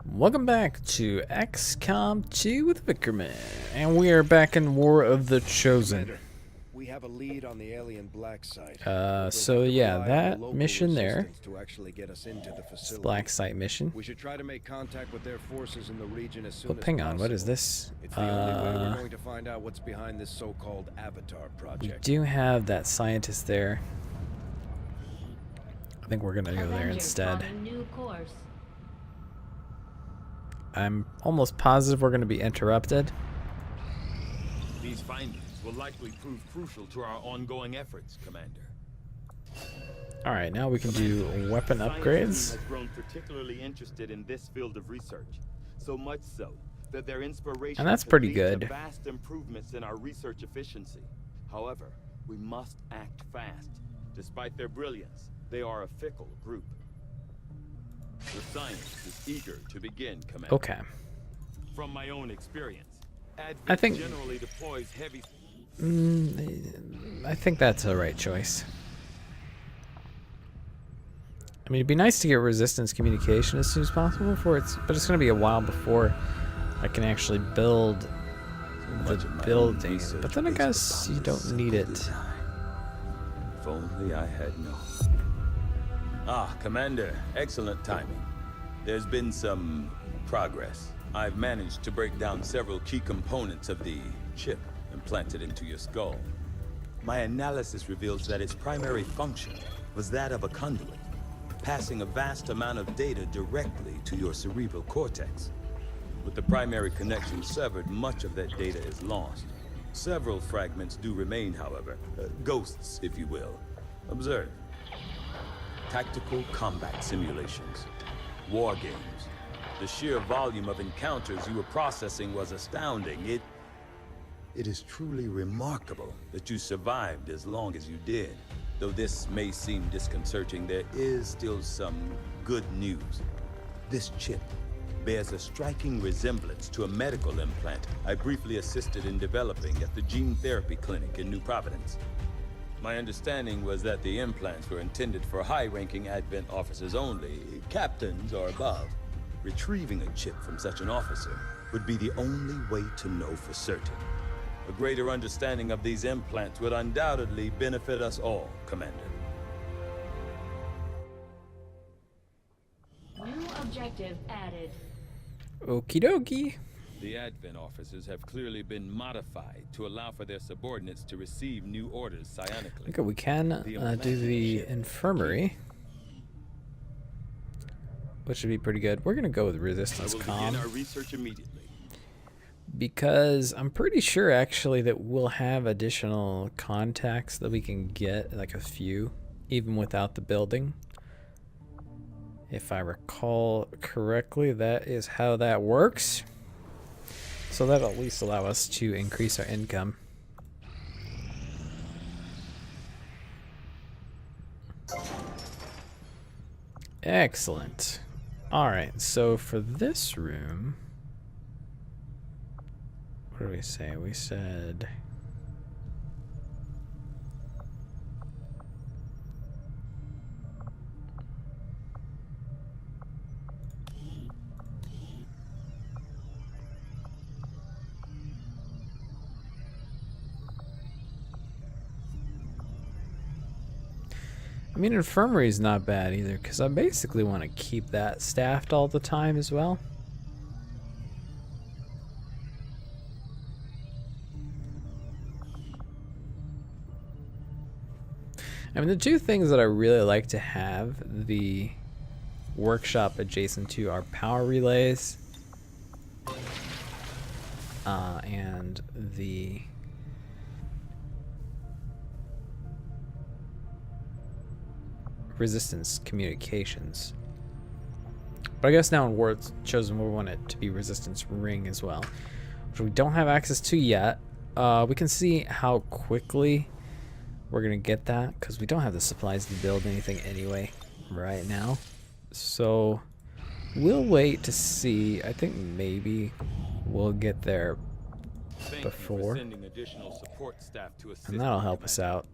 Welcome back to XCOM 2 with Vickriman, and we are back in War of the Chosen. Commander, we have a lead on the alien black site. So yeah, that mission there, to actually get us into the it's the facility. black site mission. We should try to make contact with their forces in the region as soon Oh, as hang possible. on, what is this? It's the only way we're going to find out what's behind this so-called Avatar We project. do have that scientist there. I think we're gonna go there instead. New course. I'm almost positive we're gonna be interrupted. These findings will likely prove crucial to our ongoing efforts, Commander. Alright, now we can do weapon upgrades. Has grown particularly interested in this field of research, so much so that their inspiration And that's pretty has led to good. vast improvements in our research efficiency. However, we must act fast. Despite their brilliance, they are a fickle group. The science is eager to begin, Commander. Okay. From my own experience, I Advent think- generally deploys heavy. I think that's the right choice. I mean, it'd be nice to get resistance communication as soon as possible but it's going to be a while before I can actually build the building. But then I guess you don't need it. If only I had known. Ah, Commander, excellent timing. There's been some progress. I've managed to break down several key components of the chip implanted into your skull. My analysis reveals that its primary function was that of a conduit, passing a vast amount of data directly to your cerebral cortex. With the primary connection severed, much of that data is lost. Several fragments do remain, however, ghosts, if you will. Observe. Tactical combat simulations, war games. The sheer volume of encounters you were processing was astounding. It is truly remarkable that you survived as long as you did. Though this may seem disconcerting, there is still some good news. This chip bears a striking resemblance to a medical implant I briefly assisted in developing at the gene therapy clinic in New Providence. My understanding was that the implants were intended for high-ranking Advent officers only, captains or above. Retrieving a chip from such an officer would be the only way to know for certain. A greater understanding of these implants would undoubtedly benefit us all, Commander. New objective added. Okie dokie. The Advent officers have clearly been modified to allow for their subordinates to receive new orders psionically. Okay, we can do the infirmary, which should be pretty good. We're gonna go with resistance I will comm begin our research immediately. because I'm pretty sure actually that we'll have additional contacts that we can get, like a few, even without the building. If I recall correctly, that is how that works. So that'll at least allow us to increase our income. Excellent. Alright, so for this room, what did we say? We said... I mean, infirmary is not bad either, because I basically want to keep that staffed all the time as well. I mean, the two things that I really like to have the workshop adjacent to are power relays and the resistance communications. But I guess now in War Chosen we want it to be resistance ring as well, which we don't have access to yet. We can see how quickly we're gonna get that because we don't have the supplies to build anything anyway right now. So we'll wait to see. I think maybe we'll get there before, Thank you for sending additional support staff to assist and that'll me, help us Commander. out.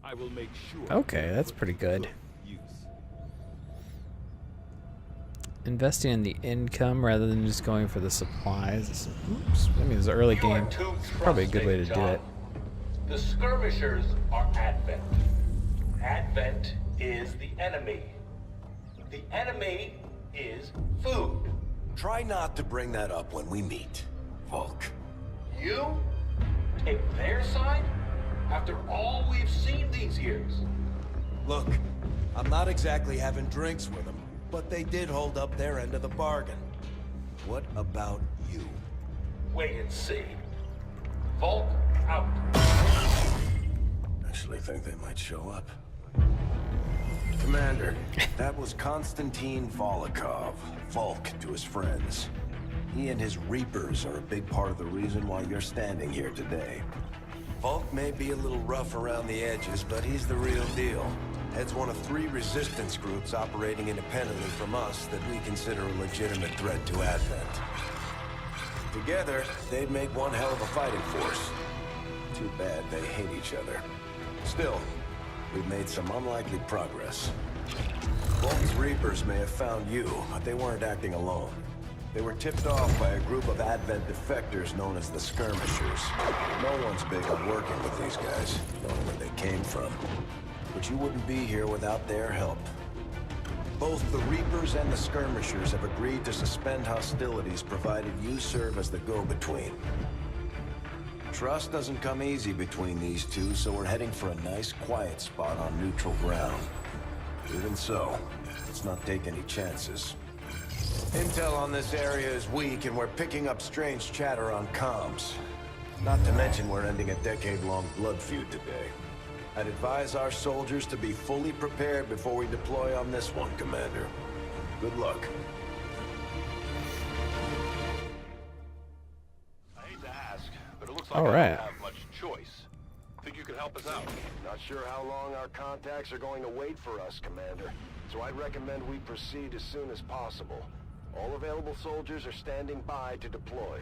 I will make sure. Okay, that's pretty good. Use. investing in the income rather than just going for the supplies. Oops. I mean, it's an early You are game. too It's probably a good way to do trusting, it. John. The skirmishers are Advent. Advent is the enemy. The enemy is food. Try not to bring that up when we meet, Volk. You take their side after all we've seen these years. Look, I'm not exactly having drinks with them, but they did hold up their end of the bargain. What about you? Wait and see. Volk out. Actually think they might show up. Commander, that was Konstantin Volokov, Volk to his friends. He and his Reapers are a big part of the reason why you're standing here today. Volk may be a little rough around the edges, but he's the real deal. Heads one of 3 resistance groups operating independently from us that we consider a legitimate threat to Advent. Together, they'd make one hell of a fighting force. Too bad they hate each other. Still, we've made some unlikely progress. Volk's Reapers may have found you, but they weren't acting alone. They were tipped off by a group of Advent defectors known as the Skirmishers. No one's big on working with these guys, knowing where they came from. But you wouldn't be here without their help. Both the Reapers and the Skirmishers have agreed to suspend hostilities provided you serve as the go-between. Trust doesn't come easy between these two, so we're heading for a nice, quiet spot on neutral ground. Even so, let's not take any chances. Intel on this area is weak, and we're picking up strange chatter on comms. Not to mention we're ending a decade-long blood feud today. I'd advise our soldiers to be fully prepared before we deploy on this one, Commander. Good luck. I hate to ask, but it looks like All I right. don't have much choice. Think you could help us out? Not sure how long our contacts are going to wait for us, Commander. So I'd recommend we proceed as soon as possible. All available soldiers are standing by to deploy.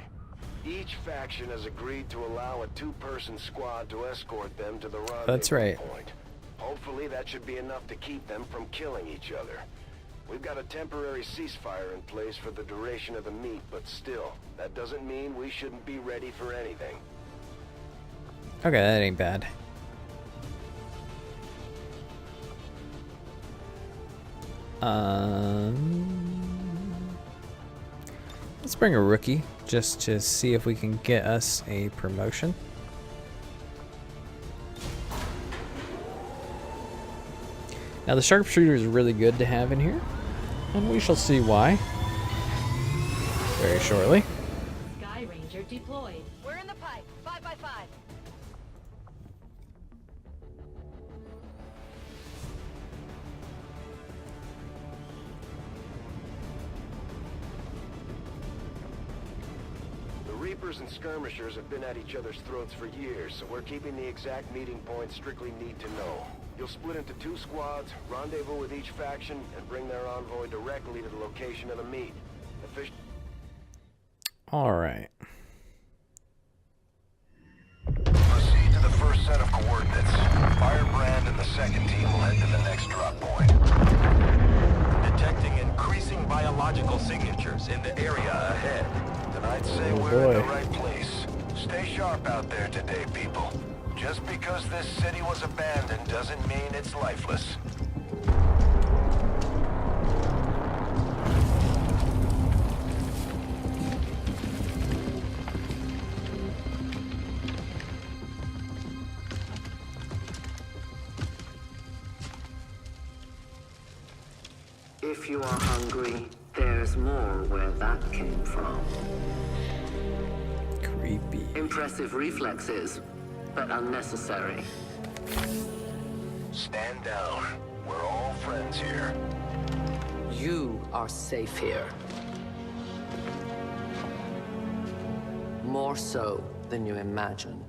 Each faction has agreed to allow a 2-person squad to escort them to the rendezvous That's right. point. Hopefully that should be enough to keep them from killing each other. We've got a temporary ceasefire in place for the duration of the meet, but still, that doesn't mean we shouldn't be ready for anything. Okay, that ain't bad. Let's bring a rookie just to see if we can get us a promotion. Now the sharpshooter is really good to have in here, and we shall see why very shortly. Sky Ranger deployed. We're in the pipe. 5 by 5. The Reapers and Skirmishers have been at each other's throats for years, so we're keeping the exact meeting point strictly need to know. You'll split into 2 squads, rendezvous with each faction, and bring their envoy directly to the location of the meet. All right. Proceed to the first set of coordinates. Firebrand and the second team will head to the next drop point. Detecting increasing biological signatures in the area ahead. Then I'd say Oh, we're in the boy. right place. Stay sharp out there today, people. Just because this city was abandoned doesn't mean it's lifeless. If you are hungry, there's more where that came from. Creepy. Impressive reflexes, but unnecessary. Stand down. We're all friends here. You are safe here. More so than you imagine.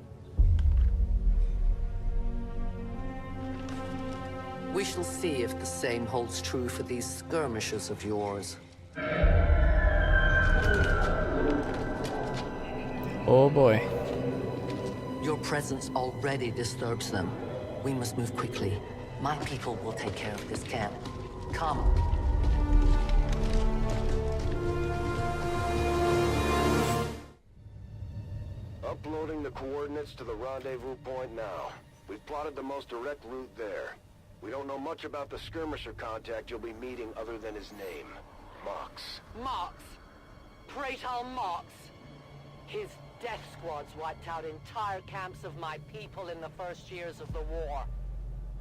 We shall see if the same holds true for these skirmishers of yours. Oh boy. Your presence already disturbs them. We must move quickly. My people will take care of this camp. Come. uploading the coordinates to the rendezvous point now. We've plotted the most direct route there. We don't know much about the skirmisher contact you'll be meeting other than his name. Mox. Mox. Praetor Mox. His death squads wiped out entire camps of my people in the first years of the war.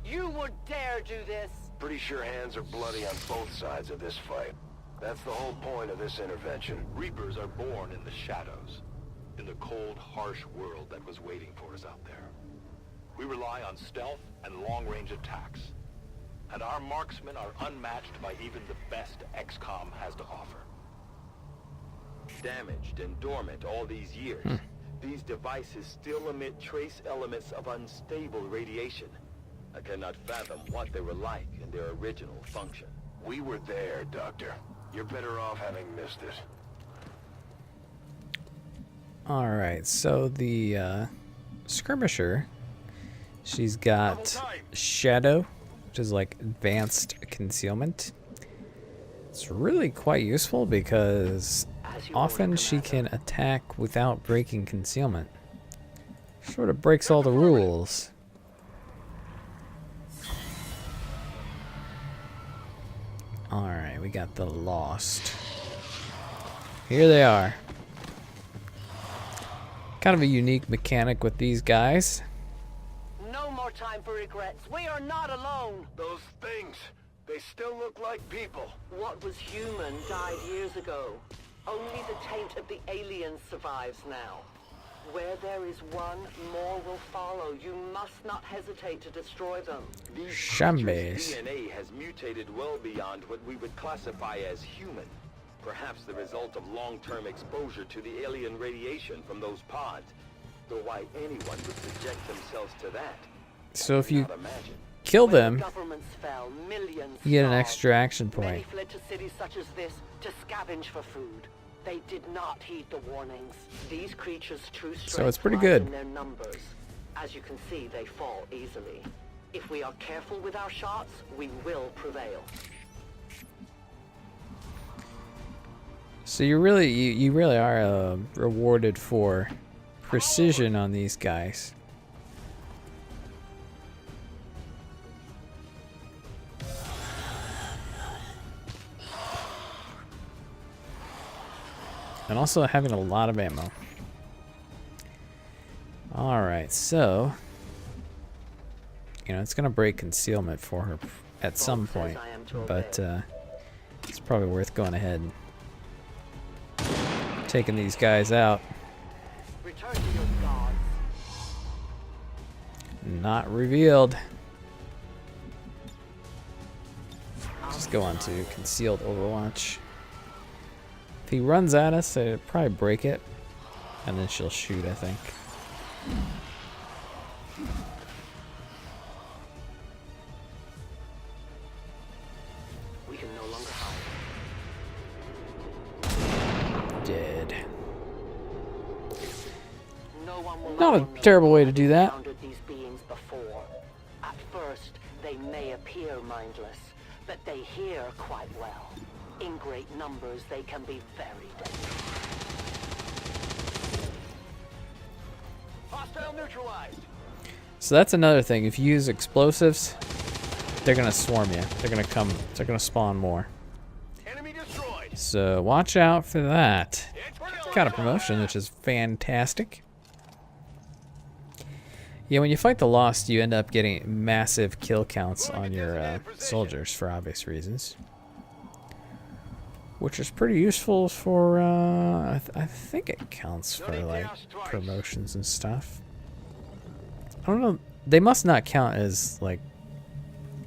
You would dare do this? Pretty sure hands are bloody on both sides of this fight. That's the whole point of this intervention. Reapers are born in the shadows, in the cold, harsh world that was waiting for us out there. We rely on stealth and long-range attacks, and our marksmen are unmatched by even the best XCOM has to offer. Damaged and dormant all these years, these devices still emit trace elements of unstable radiation. I cannot fathom what they were like in their original function. We were there, Doctor. You're better off having missed it. Alright, so the skirmisher, she's got shadow, which is like advanced concealment. It's really quite useful because often she can attack without breaking concealment. Sort of breaks all the rules. Alright, we got the Lost. Here they are. Kind of a unique mechanic with these guys. No more time for regrets. We are not alone. Those things, they still look like people. What was human died years ago. Only the taint of the aliens survives now. Where there is one, more will follow. You must not hesitate to destroy them. These Shambes. creatures' DNA has mutated well beyond what we would classify as human. Perhaps the result of long-term exposure to the alien radiation from those pods. Though why anyone would subject themselves to that? So if you Not imagine. kill When the them, governments fell, millions you get an starved. extra action Many point. fled to cities such as this to scavenge for food. They did not heed the warnings. These creatures' true strength So it's pretty lies good. in their numbers. As you can see, they fall easily. If we are careful with our shots, we will prevail. So you really are rewarded for precision on these guys. And also having a lot of ammo. Alright, so it's gonna break concealment for her at some point, but it's probably worth going ahead and taking these guys out. Return to your gods. Not revealed. Just go on to concealed Overwatch. If he runs at us, I'd probably break it, and then she'll shoot, I think. We can no longer hide. Dead. No one will Not a know me. terrible way to do that. Encountered these beings before. At first, they may appear mindless, but they hear quite well. In great numbers, they can be very dangerous. Hostile neutralized. So that's another thing. If you use explosives, they're gonna swarm you. They're gonna spawn more. Enemy destroyed. So watch out for that. Got a promotion, which is fantastic. Yeah, when you fight the Lost, you end up getting massive kill counts on your soldiers for obvious reasons. Which is pretty useful for, I think it counts for, like, promotions and stuff. I don't know. They must not count as, like,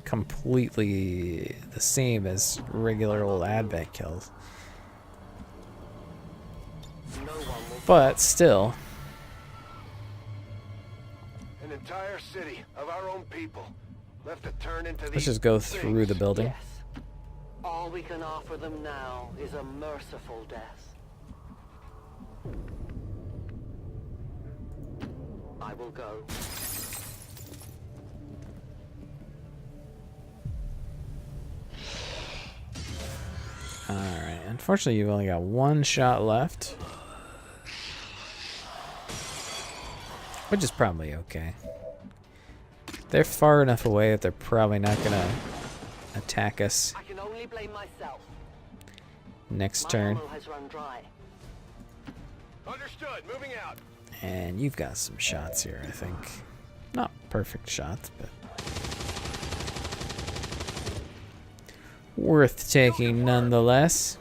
completely the same as regular old Advent kills. But still. An entire city of our own people left to turn into Let's these just go through the building. Yes. All we can offer them now is a merciful death. I will go. Alright, unfortunately you've only got one shot left. Which is probably okay. They're far enough away that they're probably not gonna attack us I can only blame myself. next My turn. ammo has run dry. Understood. Moving out. And you've got some shots here, I think. Not perfect shots, but worth taking nonetheless.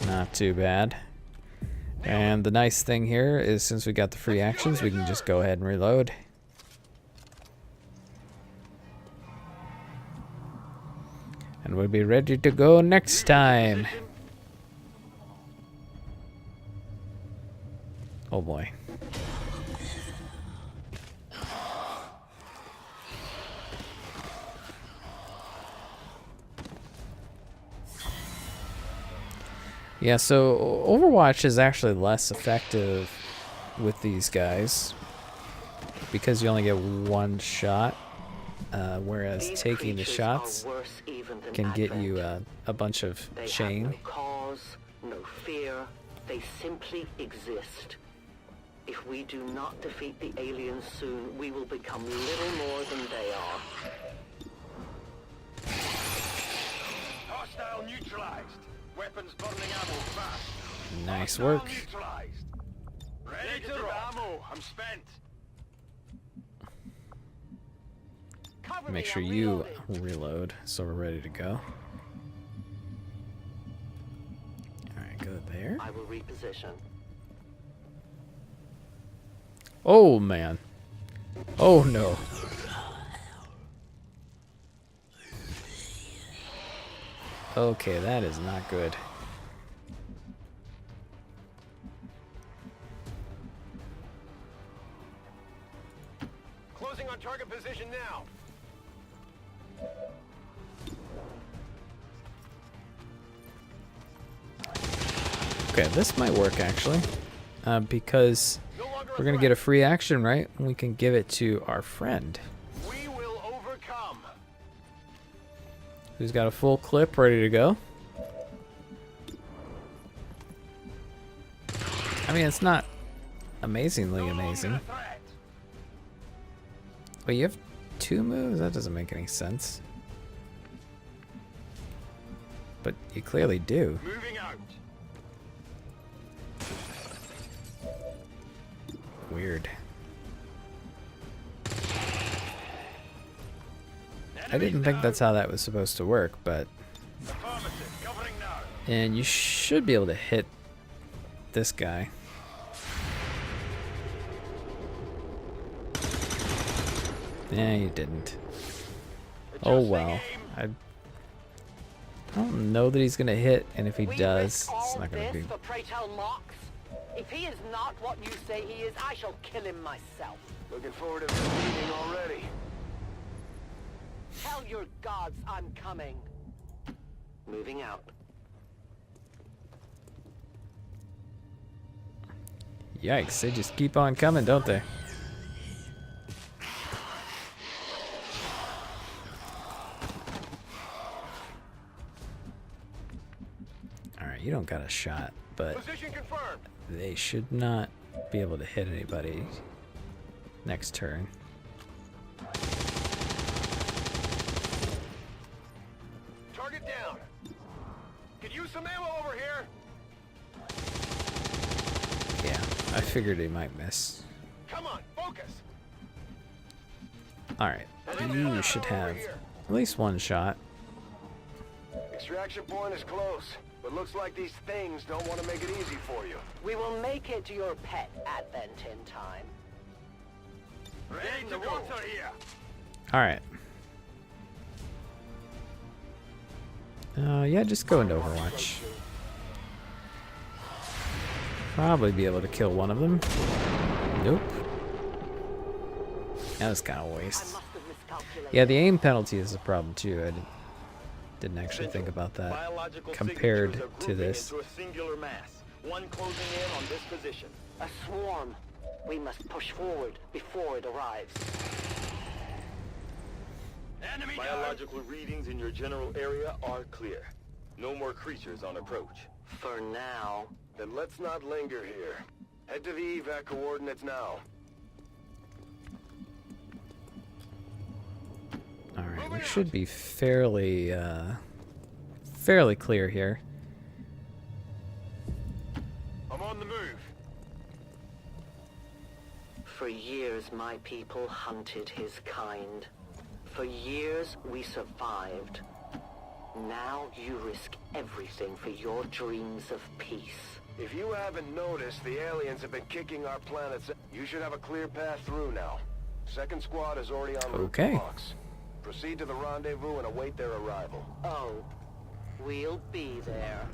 Not too bad. And the nice thing here is since we got the free actions, we can just go ahead and reload. And we'll be ready to go next time. Oh boy. Yeah, so Overwatch is actually less effective with these guys because you only get one shot, whereas These taking the creatures shots are worse even than can get Advent. you a bunch of They chain. have no cause, no fear. They simply exist. If we do not defeat the aliens soon, we will become little more than they are. Hostile neutralized. Weapons burning ammo fast. Nice Hostile work. Neutralized. Ready to drop. Ammo. I'm spent. Cover Make me, sure I'm you reloading. reload so we're ready to go. Alright, go there. I will reposition. Oh man. Oh no. Okay, that is not good. Closing on target position now. Okay, this might work actually. Because we're gonna get a free action, right? And we can give it to our friend We will overcome. who's got a full clip ready to go. I mean, it's not amazingly amazing. But you have 2 moves? That doesn't make any sense. But you clearly do. Moving out. Weird. I didn't think that's how that was supposed to work, but... Affirmative. Covering now. And you should be able to hit this guy. Yeah, you didn't. Oh well. I don't know that he's gonna hit, and if he We does, risk it's all not gonna this be. for pray tell Marks? If he is not what you say he is, I shall kill him myself. Looking forward to the meeting already. Tell your gods I'm coming. Moving out. Yikes! They just keep on coming, don't they? Alright, you don't got a shot, but Position confirmed. they should not be able to hit anybody next turn. Target down. Could use some ammo over here. Yeah, I figured he might miss. Come on, focus. Alright, you should have at least one shot. Extraction point is close, but looks like these things don't want to make it easy for you. We will make it to your pet Advent in time. Ready to go here. Alright. Yeah, just go into Overwatch. Probably be able to kill one of them. Nope. That was kind of a I waste. must have miscalculated. Yeah, the aim penalty is a problem too. I didn't actually think about that Biological compared signatures are to grouping this. into a singular mass, one closing in on this position. A swarm. We must push forward before it arrives. Enemy Biological readings in your general area are clear. No more creatures on approach. For now. Then let's not linger here. Head to the evac coordinates now. Alright, we should be fairly clear here. I'm on the move. For years, my people hunted his kind. For years, we survived. Now you risk everything for your dreams of peace. If you haven't noticed, the aliens have been kicking our planets. You should have a clear path through now. Second squad is already on route to Fox. Proceed to the rendezvous and await their arrival. Oh, we'll be there.